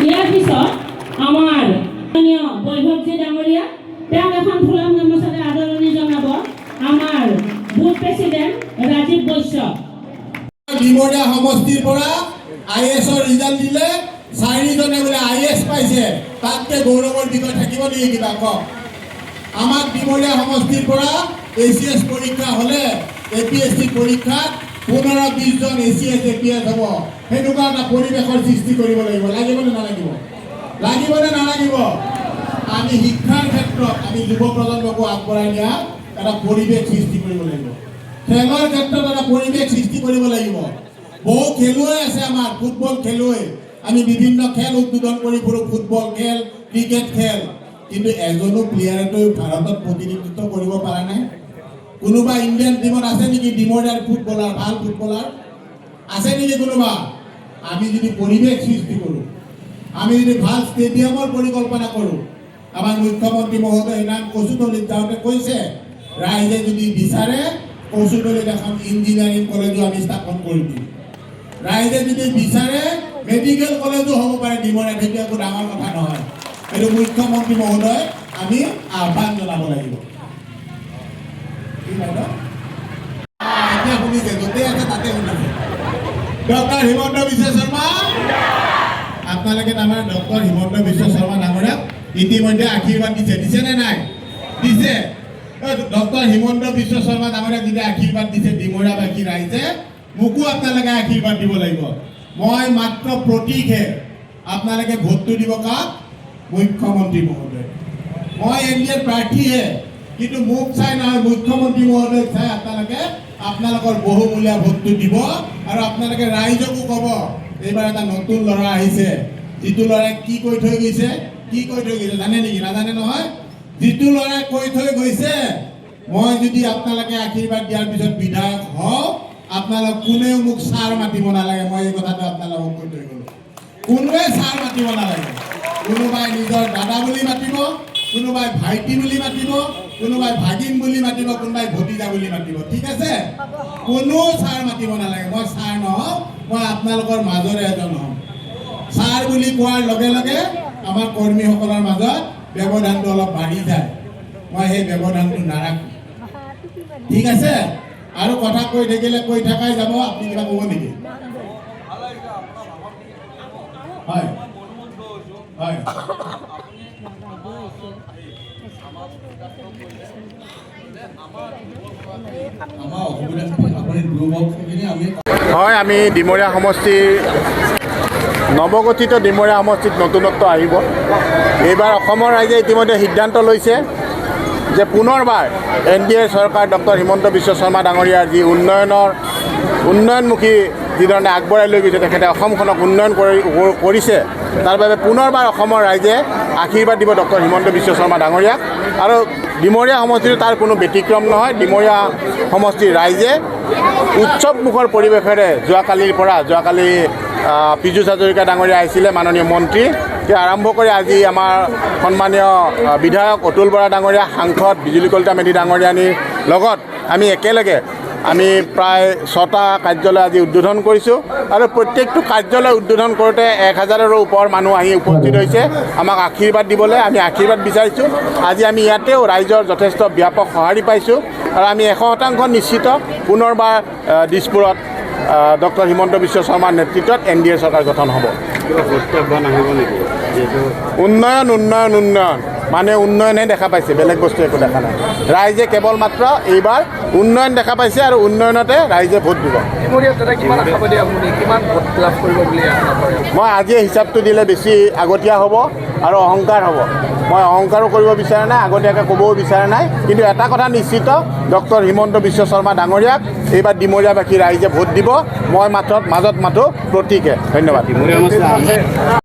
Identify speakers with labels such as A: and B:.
A: ইয়াৰ পিছত আমাৰ মাননীয় বৈভৱজী ডাঙৰীয়া তেওঁক এখন ফুলাম গামোচাৰে আদৰণি জনাব আমাৰ বুথ প্ৰেচিডেণ্ট ৰাজীৱ বৈশ্য।
B: ডিমৰীয়া সমষ্টিৰ পৰা IASৰ ৰিজাল্ট দিলে 4জনে বোলে IAS পাইছে, তাতকে গৌৰৱৰ বিষয় থাকিব নেকি কিবা কওক? আমাক ডিমৰীয়া সমষ্টিৰ পৰা ACS পৰীক্ষা হ'লে APSC পৰীক্ষাত 15-20 জন ACS APS হ'ব। সেনেকুৱা এটা পৰিৱেশৰ সৃষ্টি কৰিব লাগিব। লাগিবনে নালাগিব? লাগিবনে নালাগিব? আমি শিক্ষাৰ ক্ষেত্ৰত আমি যুৱ প্ৰজন্মকো আগবঢ়াই নিয়া এটা পৰিৱেশ সৃষ্টি কৰিব লাগিব। খেলৰ ক্ষেত্ৰত এটা পৰিৱেশ সৃষ্টি কৰিব লাগিব। বহু খেলুৱৈ আছে আমাৰ, ফুটবল খেলুৱৈ। আমি বিভিন্ন খেল উদ্বোধন কৰি ফুৰোঁ, ফুটবল খেল, ক্ৰিকেট খেল, কিন্তু এজনো প্লেয়াৰেতো ভাৰতত প্ৰতিনিধিত্ব কৰিব পৰা নাই। কোনোবা ইণ্ডিয়ান টিমত আছে নেকি ডিমৰীয়াৰ ফুটবলাৰ, ভাল ফুটবলাৰ আছে নেকি কোনোবা? আমি যদি পৰিৱেশ সৃষ্টি কৰোঁ, আমি যদি ভাল ষ্টেডিয়ামৰ পৰিকল্পনা কৰোঁ, আমাৰ মুখ্যমন্ত্ৰী মহোদয় সেইদিনা কচুতলিত যাওঁতে কৈছে ৰাইজে যদি বিচাৰে কচুতলিত এখন ইঞ্জিনিয়াৰিং কলেজো আমি স্থাপন কৰি দিম। ৰাইজে যদি বিচাৰে মেডিকেল কলেজো হ'ব পাৰে ডিমৰীয়াত, সেইটো একো ডাঙৰ কথা নহয়। এইটো মুখ্যমন্ত্ৰী মহোদয় আমি আহ্বান জনাব লাগিব। এতিয়া শুনিছে, য'তেই আছে তাতে শুনিছে। ডক্টৰ হিমন্ত বিশ্ব শৰ্মা, আপোনালোকে তাৰমানে ডক্টৰ হিমন্ত বিশ্ব শৰ্মা ডাঙৰীয়াক ইতিমধ্যে আশীৰ্বাদ দিছে, দিছে নে নাই? দিছে। ডক্টৰ হিমন্ত বিশ্ব শৰ্মা ডাঙৰীয়াক যেতিয়া আশীৰ্বাদ দিছে ডিমৰীয়াবাসী ৰাইজে, মোকো আপোনালোকে আশীৰ্বাদ দিব লাগিব। মই মাত্ৰ প্ৰতীকহে, আপোনালোকে ভোটটো দিব কাক? মুখ্যমন্ত্ৰী মহোদয়। মই NDA প্ৰাৰ্থীহে, কিন্তু মোক চাই নহয়, মুখ্যমন্ত্ৰী মহোদয়ক চাই আপোনালোকে আপোনালোকৰ বহুমূলীয়া ভোটটো দিব। আৰু আপোনালোকে ৰাইজকো ক'ব এইবাৰ এটা নতুন ল'ৰা আহিছে, যিটো ল'ৰাই কি কৈ থৈ গৈছে, কি কৈ থৈ গৈছে জানে নেকি? নাজানে নহয়। যিটো ল'ৰাই কৈ থৈ গৈছে, মই যদি আপোনালোকে আশীৰ্বাদ দিয়াৰ পিছত বিধায়ক হওঁ, আপোনালোক কোনেও মোক ছাৰ মাতিব নালাগে। মই এই কথাটো আপোনালোকক কৈ থৈ গ'লোঁ। কোনোৱে ছাৰ মাতিব নালাগে। কোনোবাই নিজৰ দাদা বুলি মাতিব, কোনোবাই ভাইটি বুলি মাতিব, কোনোবাই ভাগিন বুলি মাতিব, কোনোবাই ভতিজা বুলি মাতিব। ঠিক আছে? কোনো ছাৰ মাতিব নালাগে। মই ছাৰ নহওঁ, মই আপোনালোকৰ মাজৰে এজন হ'ম। ছাৰ বুলি কোৱাৰ লগে লগে আমাৰ কৰ্মীসকলৰ মাজত ব্যৱধানটো অলপ বাঢ়ি যায়। মই সেই ব্যৱধানটো নাৰাখোঁ। ঠিক আছে? আৰু কথা কৈ থাকিলে কৈ থাকাই যাব। আপুনি কিবা ক'ব নেকি? হয় হয়।
C: হয়, আমি ডিমৰীয়া সমষ্টিৰ নৱগঠিত ডিমৰীয়া সমষ্টিত নতুনত্ব আহিব। এইবাৰ অসমৰ ৰাইজে ইতিমধ্যে সিদ্ধান্ত লৈছে যে পুনৰবাৰ NDA চৰকাৰ ডক্টৰ হিমন্ত বিশ্ব শৰ্মা ডাঙৰীয়াৰ যি উন্নয়নমুখী যিধৰণে আগবঢ়াই লৈ গৈছে, তেখেতে অসমখনক উন্নয়ন কৰিছে, তাৰ বাবে পুনৰবাৰ অসমৰ ৰাইজে আশীৰ্বাদ দিব ডক্টৰ হিমন্ত বিশ্ব শৰ্মা ডাঙৰীয়াক। আৰু ডিমৰীয়া সমষ্টিটো তাৰ কোনো ব্যতিক্ৰম নহয়। ডিমৰীয়া সমষ্টিৰ ৰাইজে উৎসৱমুখৰ পৰিৱেশেৰে যোৱাকালি পীযুষ হাজৰিকা ডাঙৰীয়া আহিছিলে, মাননীয় মন্ত্ৰী, তেওঁ আৰম্ভ কৰি আজি আমাৰ সন্মানীয় বিধায়ক অতুল বৰা ডাঙৰীয়া, সাংসদ বিজুলী কলিতা মেধি ডাঙৰীয়ানীৰ লগত আমি একেলগে প্ৰায় 6টা কাৰ্যালয় আজি উদ্বোধন কৰিছোঁ। আৰু প্ৰত্যেকটো কাৰ্যালয় উদ্বোধন কৰোঁতে 1000ৰো ওপৰ মানুহ আহি উপস্থিত হৈছে আমাক আশীৰ্বাদ দিবলৈ। আমি আশীৰ্বাদ বিচাৰিছোঁ। আজি আমি ইয়াতেও ৰাইজৰ যথেষ্ট ব্যাপক সঁহাৰি পাইছোঁ। আৰু আমি 100% নিশ্চিত পুনৰবাৰ দিছপুৰত ডক্টৰ হিমন্ত বিশ্ব শৰ্মাৰ নেতৃত্বত NDA চৰকাৰ গঠন হ'ব। উন্নয়ন উন্নয়ন উন্নয়ন মানে উন্নয়নহে দেখা পাইছে, বেলেগ বস্তু একো দেখা নাই। ৰাইজে কেৱল মাত্ৰ এইবাৰ উন্নয়ন দেখা পাইছে আৰু উন্নয়নতে ৰাইজে ভোট দিব। মই আজিয়ে হিচাপটো দিলে বেছি আগতীয়া হ'ব আৰু অহংকাৰ হ'ব। মই অহংকাৰো কৰিব বিচৰা নাই, আগতীয়াকৈ ক'বও বিচৰা নাই। কিন্তু এটা কথা নিশ্চিত, ডক্টৰ হিমন্ত বিশ্ব শৰ্মা ডাঙৰীয়াক এইবাৰ ডিমৰীয়াবাসী ৰাইজে ভোট দিব। মই মাজত মাথো প্ৰতীকে। ধন্যবাদ।